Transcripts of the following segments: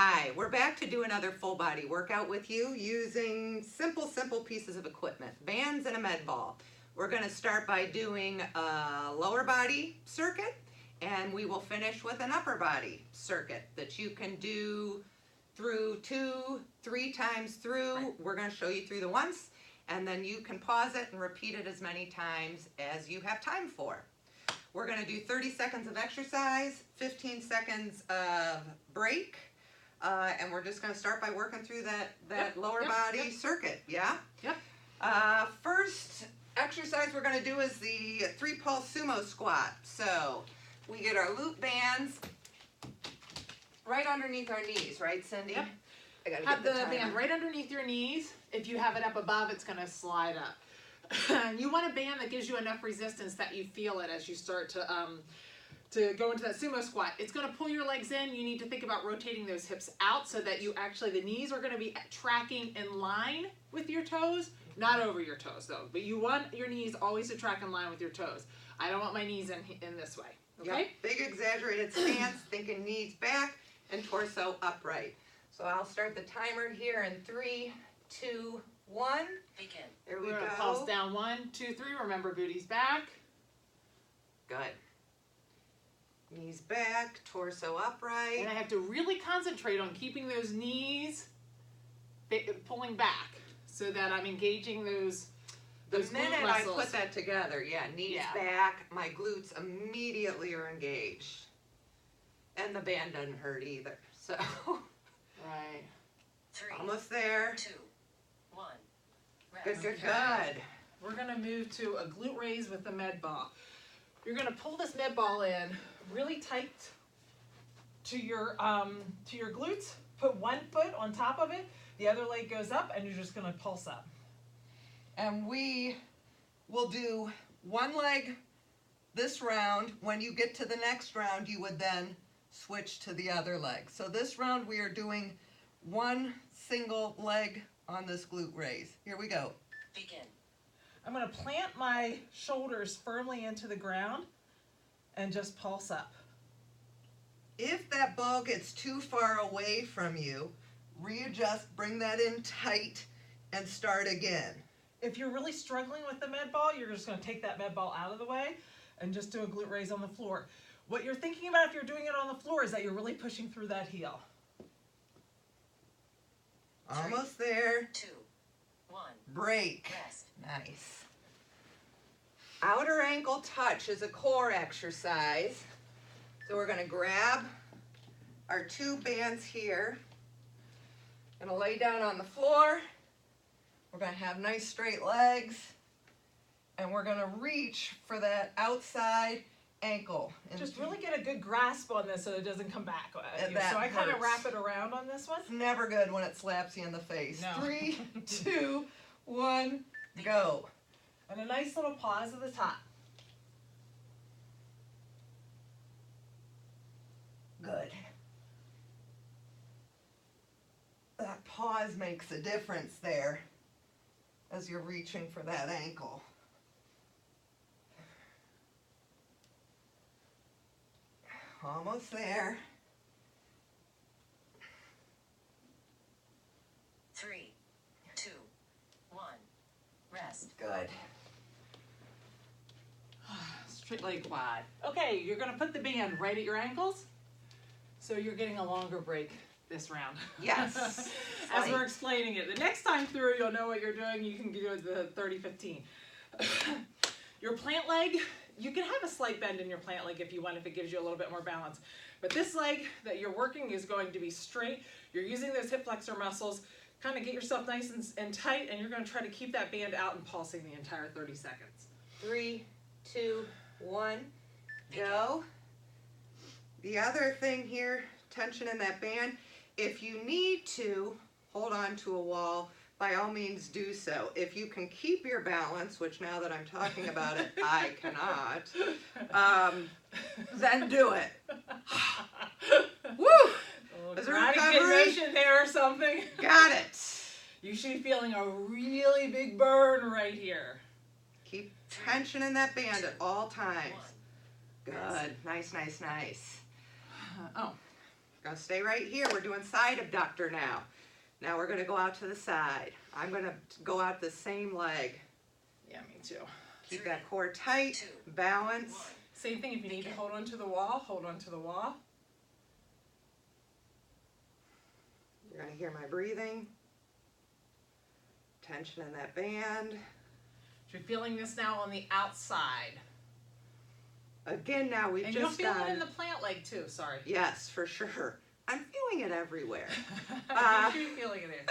Hi, we're back to do another full body workout with you using simple pieces of equipment, bands and a med ball. We're going to start by doing a lower body circuit, and we will finish with an upper body circuit that you can do through 2-3 times through. Right. We're going to show you through the once, and then you can pause it and repeat it as many times as you have time for. We're going to do 30 seconds of exercise, 15 seconds of break. And we're just going to start by working through that lower body circuit, yeah? Yep. First exercise we're going to do is the 3-pulse sumo squat. So we get our loop bands right underneath our knees, right, Cindy? Yep. I gotta Have get the timer. band right underneath your knees. If you have it up above, it's going to slide up. You want a band that gives you enough resistance that you feel it as you start to go into that sumo squat. It's going to pull your legs in. You need to think about rotating those hips out so that you actually, the knees are going to be tracking in line with your toes, not over your toes though. But you want your knees always to track in line with your toes. I don't want my knees in this way, okay? Yep. Big exaggerated stance, thinking knees back and torso upright. So I'll start the timer here in 3, 2, 1. Begin. There we We're go. going to pulse down 1, 2, 3. Remember, booty's back. Good. Knees back, torso upright. And I have to really concentrate on keeping those knees pulling back so that I'm engaging those The glute minute I muscles. put that together, yeah, knees Yeah. back, my glutes immediately are engaged. And the band doesn't hurt either. So, Right. 3, almost there. 2, 1. Good, Rest. good, good. We're going to move to a glute raise with the med ball. You're going to pull this med ball in really tight to your glutes. Put one foot on top of it. The other leg goes up, and you're just going to pulse up. And we will do one leg this round. When you get to the next round, you would then switch to the other leg. So this round we are doing one single leg on this glute raise. Here we go. Begin. I'm going to plant my shoulders firmly into the ground and just pulse up. If that ball gets too far away from you, readjust, bring that in tight, and start again. If you're really struggling with the med ball, you're just going to take that med ball out of the way and just do a glute raise on the floor. What you're thinking about if you're doing it on the floor is that you're really pushing through that heel. Almost there. 2, 1. Break. Rest. Nice. Outer ankle touch is a core exercise. So we're going to grab our 2 bands here. Going to lay down on the floor. We're going to have nice straight legs. And we're going to reach for that outside ankle. And Just really get a good grasp on this so it doesn't come back at you. That So I kind of hurts. wrap it around on this one. It's never good when it slaps you in the face. No. 3, 2, 1, go. And a nice little pause at the top. Good. That pause makes a difference there as you're reaching for that ankle. Almost there. 3, 2, 1. Rest. Good. Straight leg quad. Okay, you're going to put the band right at your ankles. So you're getting a longer break this round. Yes. As we're explaining it. The next time through, you'll know what you're doing. You can do the 30-15. Your plant leg, you can have a slight bend in your plant leg if you want, if it gives you a little bit more balance. But this leg that you're working is going to be straight. You're using those hip flexor muscles. Kind of get yourself nice and tight, and you're going to try to keep that band out and pulsing the entire 30 seconds. 3, 2, 1, go. The other thing here, tension in that band, if you need to hold on to a wall, by all means do so. If you can keep your balance, which now that I'm talking about it, I cannot, then do it. Woo! Is there recovery? Motion there or something. Got it. You should be feeling a really big burn right here. Keep tension in that band at all times. 1. Good. Nice, nice, nice. Oh. Gonna stay right here. We're doing side abductor now. Now we're gonna go out to the side. I'm gonna go out the same leg. Yeah, me too. Keep that core tight, balance. Same thing, if you need to hold on to the wall, hold on to the wall. You're gonna hear my breathing. Tension in that band. So you're feeling this now on the outside. Again, now we've And just you'll feel done. it in the plant leg too, sorry. Yes, for sure. I'm feeling it everywhere. You're feeling it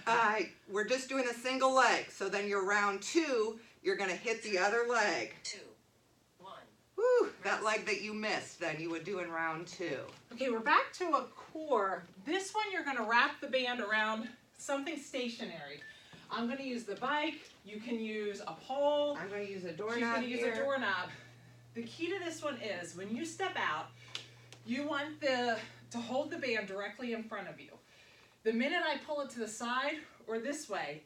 in. We're just doing a single leg. So then your round 2, you're gonna hit the other leg. 2, 1. Woo, that leg that you missed, then you would do in round 2. Okay, we're back to a core. This one you're gonna wrap the band around something stationary. I'm gonna use the bike. You can use a pole. I'm gonna use a She's doorknob gonna use here. a doorknob. The key to this one is when you step out, you want to hold the band directly in front of you. The minute I pull it to the side or this way,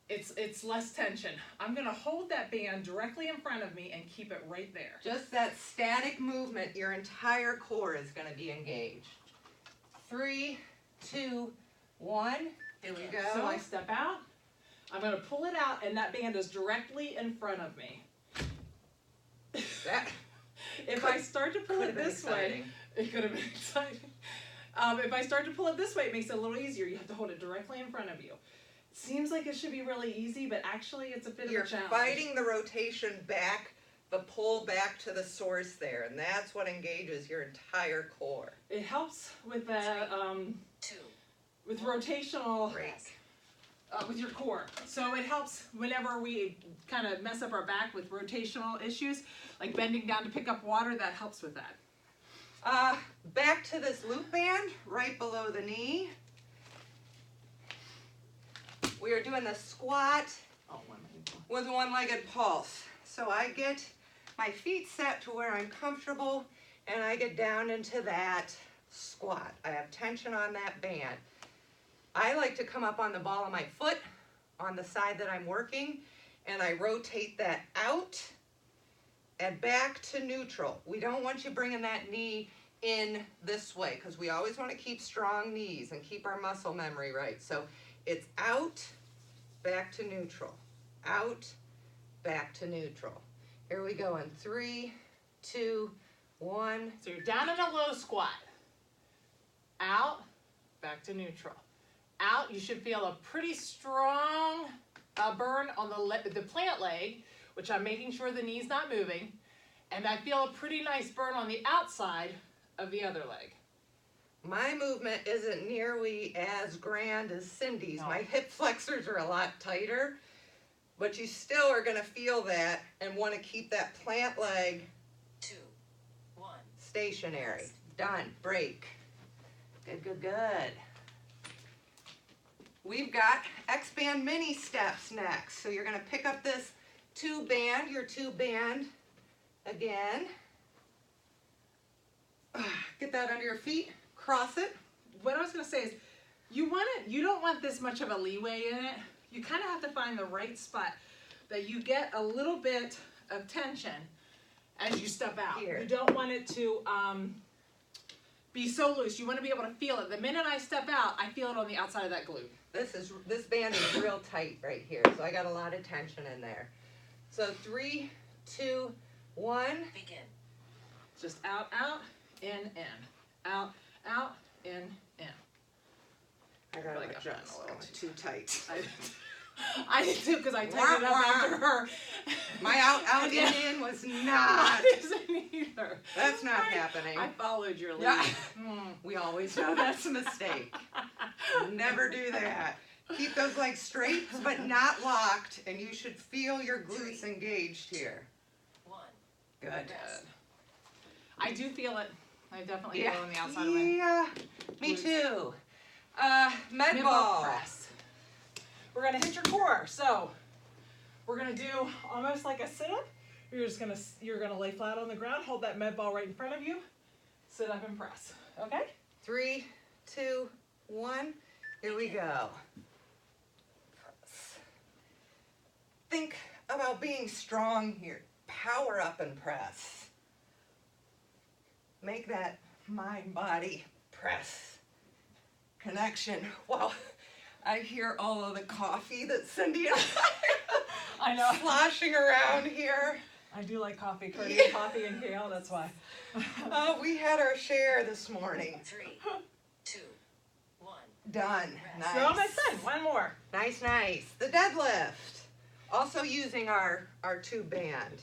it's less tension. I'm gonna hold that band directly in front of me and keep it right there. Just that static movement, your entire core is gonna be engaged. 3, 2, 1. Here we go. So I step out, I'm gonna pull it out, and that band is directly in front of me. That If I start to pull could it have been this way, exciting. it could have been exciting. If I start to pull it this way, it makes it a little easier. You have to hold it directly in front of you. Seems like it should be really easy, but actually it's a bit You're of a challenge. fighting the rotation back, the pull back to the source there, and that's what engages your entire core. It helps with the 2. with rotational Break. with your core. So it helps whenever we kind of mess up our back with rotational issues, like bending down to pick up water. That helps with that. Back to this loop band, right below the knee. We are doing the squat Oh, one minute. with one-legged pulse. So I get my feet set to where I'm comfortable, and I get down into that squat. I have tension on that band. I like to come up on the ball of my foot on the side that I'm working, and I rotate that out and back to neutral. We don't want you bringing that knee in this way, because we always want to keep strong knees and keep our muscle memory right. So it's out, back to neutral, out, back to neutral. Here we go in 3, 2, 1. So you're down in a low squat. Out, back to neutral. Out, you should feel a pretty strong burn on the plant leg, which I'm making sure the knee's not moving. And I feel a pretty nice burn on the outside of the other leg. My movement isn't nearly as grand as Cindy's. No. My hip flexors are a lot tighter, but you still are going to feel that and want to keep that plant leg 2, 1. stationary. Done. Break. Good, good, good. We've got X-band mini steps next. So you're going to pick up this your tube band again. Get that under your feet. Cross it. What I was going to say is, you don't want this much of a leeway in it. You kind of have to find the right spot that you get a little bit of tension as you step out. Here. You don't want it to be so loose. You want to be able to feel it. The minute I step out, I feel it on the outside of that glute. This band is real tight right here, so I got a lot of tension in there. So 3, 2, 1. Begin. Just out, in, out, in. I gotta Really got adjust. mine a little It's too tight. I did too, because I tightened it up after her. My out, in was not. Mine isn't either. That's not happening. I followed your lead. Yeah. We always know that's a mistake. Never do that. Keep those legs straight, but not locked, and you should feel your glutes engaged here. 1. Good. Good. I do feel it. I definitely feel it on the outside of my Yeah, me glutes. too. Med mid ball. press. We're gonna hit your core. So we're gonna do almost like a sit-up. You're gonna lay flat on the ground, hold that med ball right in front of you, sit up and press. Okay? 3, 2, 1. Here we go. Press. Think about being strong here. Power up and press. Make that mind-body press connection. Well, I hear all of the coffee that Cindy and I I know. sloshing around here. I do like coffee, Cody. Yeah. Coffee and kale, that's why. We had our share this morning. 3, 2, 1. Done. Nice. You're almost done. One more. Nice, nice. The deadlift. Also using our tube band.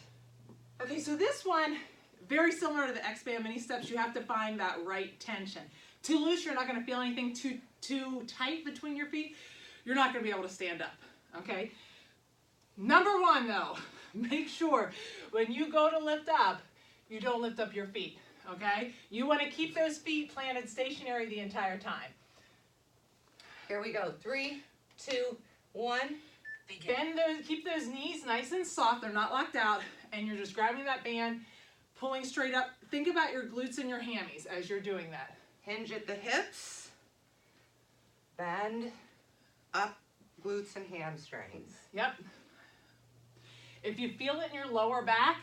Okay, so this one, very similar to the X-Band mini steps, you have to find that right tension. Too loose, you're not gonna feel anything. Too tight between your feet, you're not gonna be able to stand up, okay? Number one though, make sure when you go to lift up, you don't lift up your feet, okay? You wanna keep those feet planted stationary the entire time. Here we go. 3, 2, 1. Begin. Bend those, keep those knees nice and soft, they're not locked out, and you're just grabbing that band, pulling straight up. Think about your glutes and your hammies as you're doing that. Hinge at the hips. Bend up glutes and hamstrings. Yep. If you feel it in your lower back,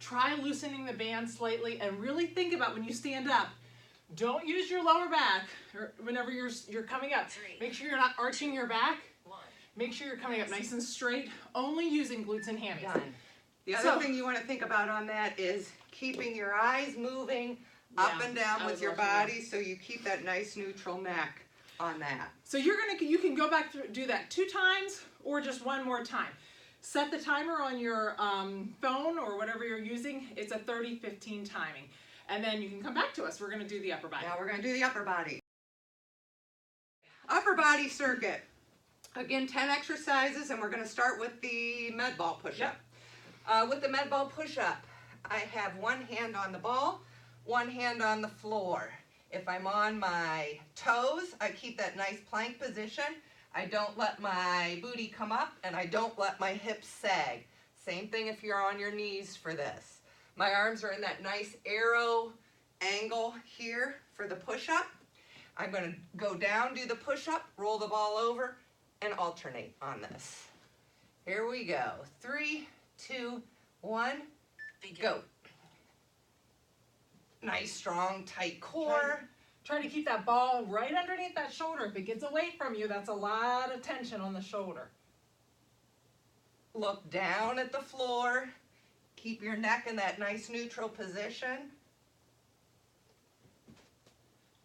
try loosening the band slightly and really think about when you stand up. Don't use your lower back or whenever you're coming up. 3, Make sure you're not arching your back. 1. Make sure you're coming up nice and straight, only using glutes and hammies. Done. The other So- thing you want to think about on that is keeping your eyes moving up Yeah, and down I with was your watching that. body so you keep that nice neutral neck on that. So you can go back through, do that 2 times or just one more time. Set the timer on your phone or whatever you're using. It's a 30-15 timing. And then you can come back to us. We're gonna do the upper body. Now we're going to do the upper body. Upper body circuit. Again, 10 exercises, and we're going to start with the med ball push-up. With the med ball push-up, I have one hand on the ball, one hand on the floor. If I'm on my toes, I keep that nice plank position. I don't let my booty come up, and I don't let my hips sag. Same thing if you're on your knees for this. My arms are in that nice arrow angle here for the push-up. I'm going to go down, do the push-up, roll the ball over, and alternate on this. Here we go. 3, 2, 1, Begin. go. Nice, strong, tight core. Try to keep that ball right underneath that shoulder. If it gets away from you, that's a lot of tension on the shoulder. Look down at the floor. Keep your neck in that nice neutral position.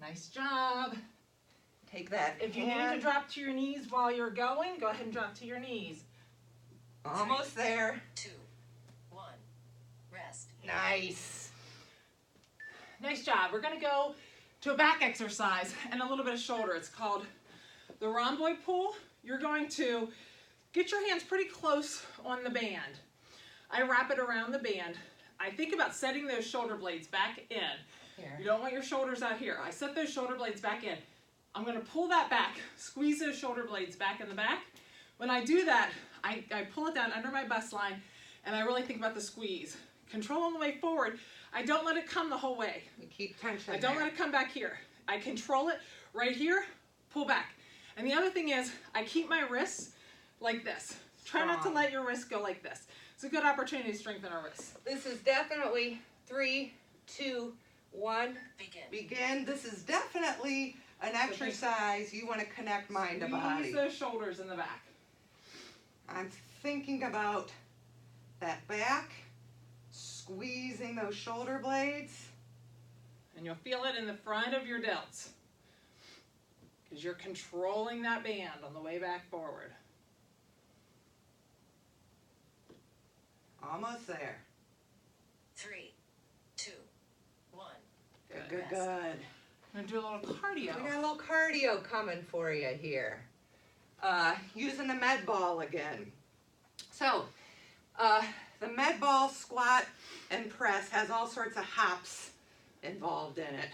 Nice job. Take that If you need to hand. drop to your knees while you're going, go ahead and drop to your knees. Almost there. 2, 1. Rest. Nice. Nice job. We're gonna go to a back exercise and a little bit of shoulder. It's called the rhomboid pull. You're going to get your hands pretty close on the band. I wrap it around the band. I think about setting those shoulder blades back in. Here. You don't want your shoulders out here. I set those shoulder blades back in. I'm gonna pull that back, squeeze those shoulder blades back in the back. When I do that, I pull it down under my bust line and I really think about the squeeze. Control on the way forward. I don't let it come the whole way. You keep tension I don't there. let it come back here. I control it right here, pull back. And the other thing is, I keep my wrists like this. Try not to Strong. let your wrists go like this. It's a good opportunity to strengthen our wrists. This is definitely 3, 2, 1. Begin. Begin. This is definitely an exercise you want to connect mind to body. Squeeze those shoulders in the back. I'm thinking about that back, squeezing those shoulder blades. And you'll feel it in the front of your delts. Because you're controlling that band on the way back forward. Almost there. 3, 2, 1. Good, Good. good, good. I'm gonna do a little cardio. We got a little cardio coming for you here. Using the med ball again. So, the med ball squat and press has all sorts of hops involved in it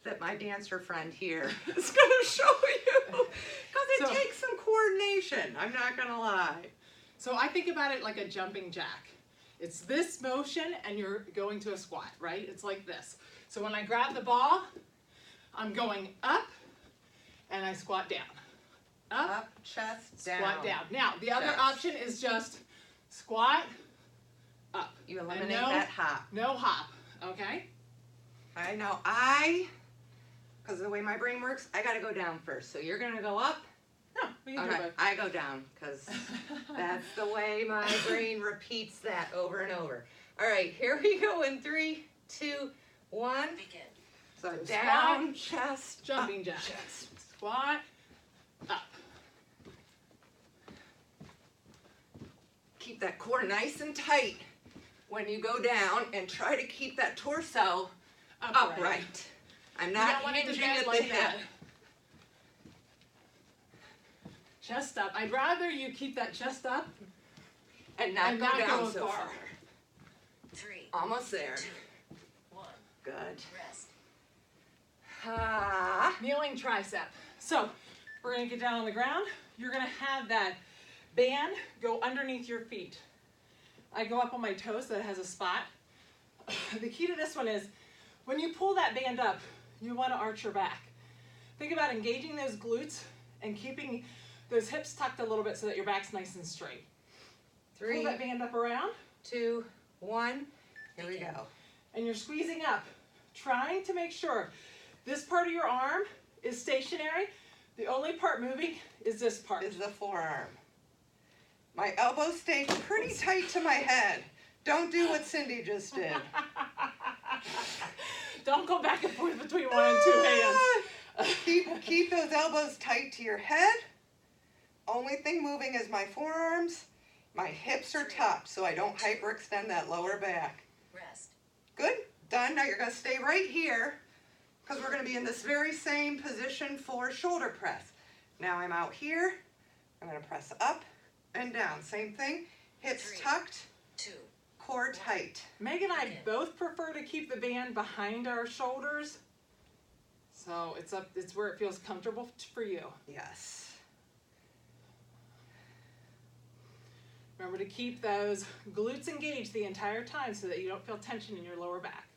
that my dancer friend here is going to show you. Because it So- takes some coordination, I'm not going to lie. So I think about it like a jumping jack. It's this motion and you're going to a squat, right? It's like this. So when I grab the ball, I'm going up and I squat down. Up, chest, down. Squat down. Now, the other Chest. option is just squat, up. You And eliminate no- that hop. No hop, okay? I know. I because the way my brain works, I gotta go down first. So you're gonna go up. No, we can do Okay, both. I go down because that's the way my brain repeats that over and over. All right, here we go in 3, 2, 1. Begin. So So down, chest, Jumping up, jack. chest. Squat, up. Keep that core nice and tight when you go down, and try to keep that torso upright. I'm You not don't want it to hinging bend at the like hip. that. Chest up. I'd rather you keep that chest up And not and go not down go so far. far. 3, Almost there. 2, 1. Good. Rest. Ah. Kneeling tricep. So we're gonna get down on the ground. You're gonna have that band go underneath your feet. I go up on my toes so that it has a spot. The key to this one is when you pull that band up, you want to arch your back. Think about engaging those glutes and keeping those hips tucked a little bit so that your back's nice and straight. Pull 3, that band up around 2, 1. Here we go. and you're squeezing up, trying to make sure this part of your arm is stationary. The only part moving is this part. Is the forearm. My elbows stay pretty tight to my head. Don't do what Cindy just did. Don't go back and forth between one and two hands. Keep those elbows tight to your head. Only thing moving is my forearms. My hips are tucked so I don't hyperextend that lower back. Rest. Good. Done. Now you're going to stay right here because we're going to be in this very same position for shoulder press. Now I'm out here. I'm going to press up and down. Same thing. Hips 3, tucked, 2, core tight. Meg and I both prefer to keep the band behind our shoulders. So it's where it feels comfortable for you. Yes. Remember to keep those glutes engaged the entire time so that you don't feel tension in your lower back.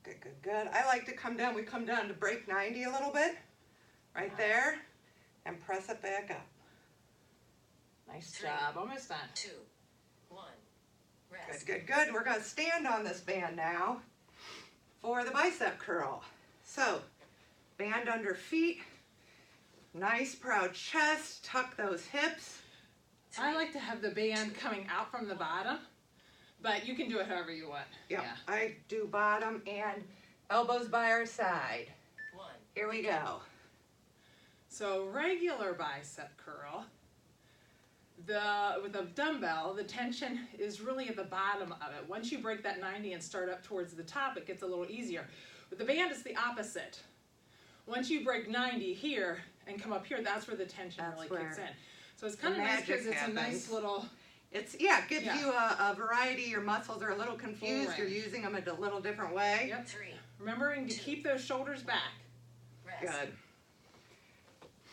Good, good, good. I like to come down. We come down to break 90 a little bit. Right there. And press it back up. Nice 3, job. Almost done. 2, 1. Good, Rest. good, good. We're going to stand on this band now for the bicep curl. So, band under feet. Nice proud chest. Tuck those hips. I like to have the band coming out from the bottom, but you can do it however you want. Yep. Yeah. I do bottom and elbows by our side. 1. Here we go. So regular bicep curl, with a dumbbell, the tension is really at the bottom of it. Once you break that 90 and start up towards the top, it gets a little easier. With the band, it's the opposite. Once you break 90 here and come up here, that's where the tension That's really where kicks in. So it's kind the of nice because magic it's a nice happens. little, Gives Yeah. you a variety. Your muscles are a little confused. Full You're range. using them in a little different way. Yep. 3. remembering to keep those shoulders back. Rest.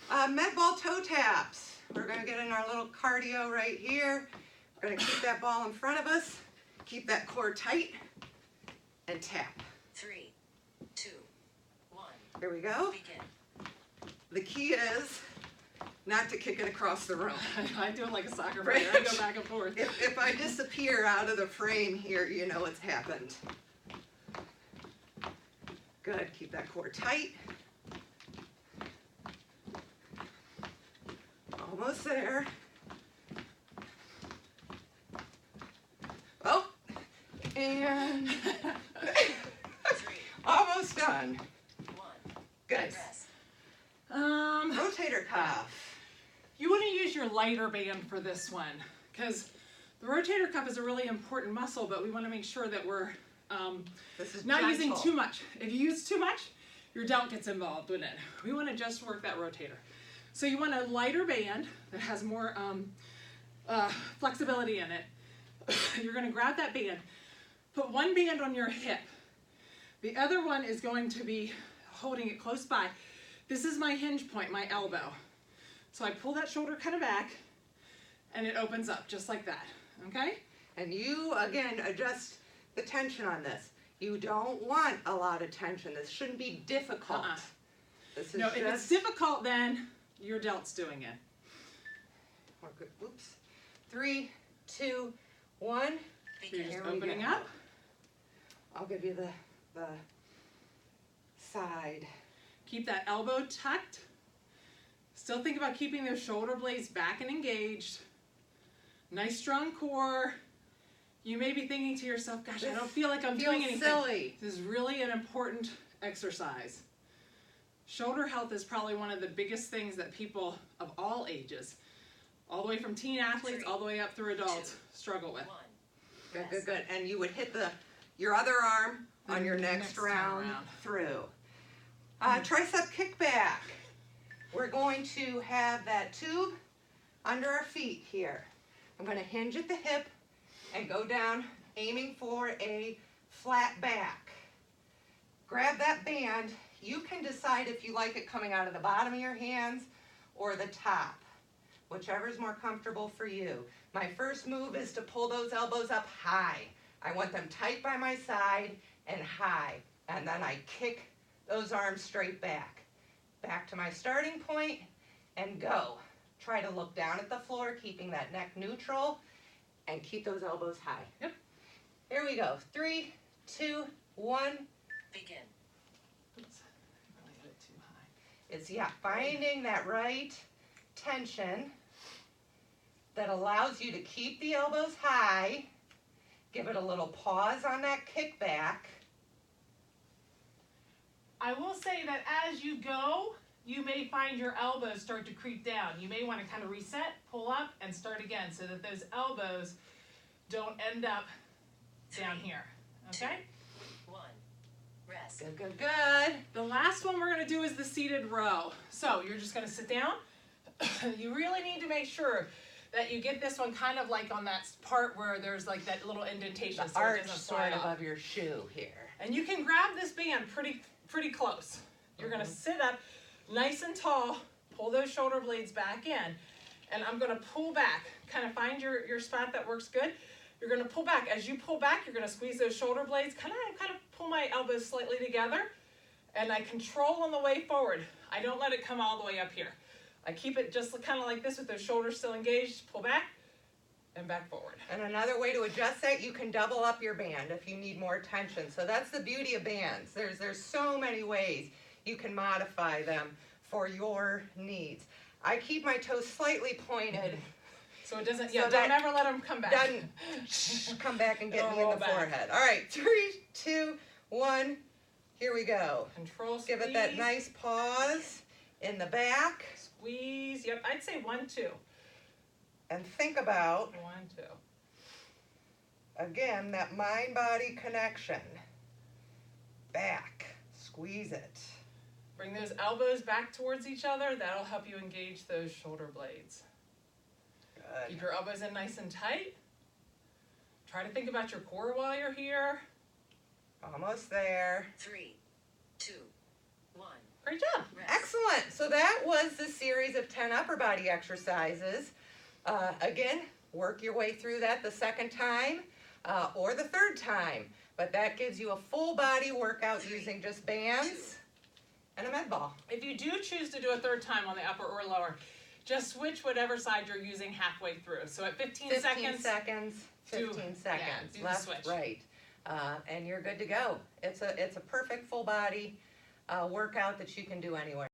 Good. Med ball toe taps. We're going to get in our little cardio right here. We're going to keep that ball in front of us. Keep that core tight. And tap. 3, 2, 1. Here we go. Begin. The key is not to kick it across the room. I do it like a soccer player. I go back and forth. If I disappear out of the frame here, you know what's happened. Good. Keep that core tight. Almost there. Oh, and 3, almost done. 1. Good. Rest. Rotator cuff. You want to use your lighter band for this one because the rotator cuff is a really important muscle, but we want to make sure that we're This is not using gentle. too much. If you use too much, your delt gets involved in it. We want to just work that rotator. So you want a lighter band that has more flexibility in it. You're going to grab that band, put one band on your hip. The other one is going to be holding it close by. This is my hinge point, my elbow. So I pull that shoulder kind of back and it opens up just like that, okay? And you, again, adjust the tension on this. You don't want a lot of tension. This shouldn't be difficult. This is No, if it's just... difficult, then your delt's doing it. We're good. Oops. 3, 2, 1. You're Begin. just Here we opening go. up. I'll give you the side. Keep that elbow tucked. Still think about keeping those shoulder blades back and engaged. Nice strong core. You may be thinking to yourself, gosh, I don't feel like I'm doing anything. Silly. This is really an important exercise. Shoulder health is probably one of the biggest things that people of all ages, all the way from teen athletes all the way up through adults, struggle with. 1. Good, good, good. And you would hit your other arm on your next time round around. through. Tricep kickback. We're going to have that tube under our feet here. I'm going to hinge at the hip and go down, aiming for a flat back. Grab that band. You can decide if you like it coming out of the bottom of your hands or the top, whichever's more comfortable for you. My first move is to pull those elbows up high. I want them tight by my side and high, and then I kick those arms straight back. Back to my starting point and go. Try to look down at the floor, keeping that neck neutral, and keep those elbows high. Yep. Here we go. 3, 2, 1. Begin. Oops, I really hit it too high. It's, finding that right tension that allows you to keep the elbows high. Give it a little pause on that kickback. I will say that as you go, you may find your elbows start to creep down. You may want to kind of reset, pull up, and start again so that those elbows don't end up down here. Okay? 1. Rest. Good, good, good. The last one we're going to do is the seated row. So you're just going to sit down. You really need to make sure that you get this one kind of like on that part where there's like that little indentation The so it arch doesn't sort slide of off. your shoe here. And you can grab this band pretty close. You're going to sit up nice and tall, pull those shoulder blades back in, and I'm going to pull back. Kind of find your spot that works good. You're going to pull back. As you pull back, you're going to squeeze those shoulder blades, kind of pull my elbows slightly together, and I control on the way forward. I don't let it come all the way up here. I keep it just kind of like this with those shoulders still engaged, pull back, and back forward. And another way to adjust that, you can double up your band if you need more tension. So that's the beauty of bands. There's so many ways you can modify them for your needs. I keep my toes slightly pointed. So it doesn't, So don't that ever let them come back. Doesn't come back and get It'll me in roll the back. forehead. All right, 3, 2, 1. Here we go. Control, squeeze. Give it that nice pause in the back. Squeeze, yep, I'd say 1, 2. And think about, 1, 2. again, that mind-body connection. Back. Squeeze it. Bring those elbows back towards each other. That'll help you engage those shoulder blades. Good. Keep your elbows in nice and tight. Try to think about your core while you're here. Almost there. 3, 2, 1. Great job. Rest. Excellent. So that was the series of 10 upper body exercises. Again, work your way through that the second time or the third time. But that gives you a full body workout using just bands and a med ball. If you do choose to do a third time on the upper or lower, just switch whatever side you're using halfway through. So at 15 15 seconds, 15 do- seconds, yeah, do the left, switch. right. And you're good to go. It's a perfect full body workout that you can do anywhere.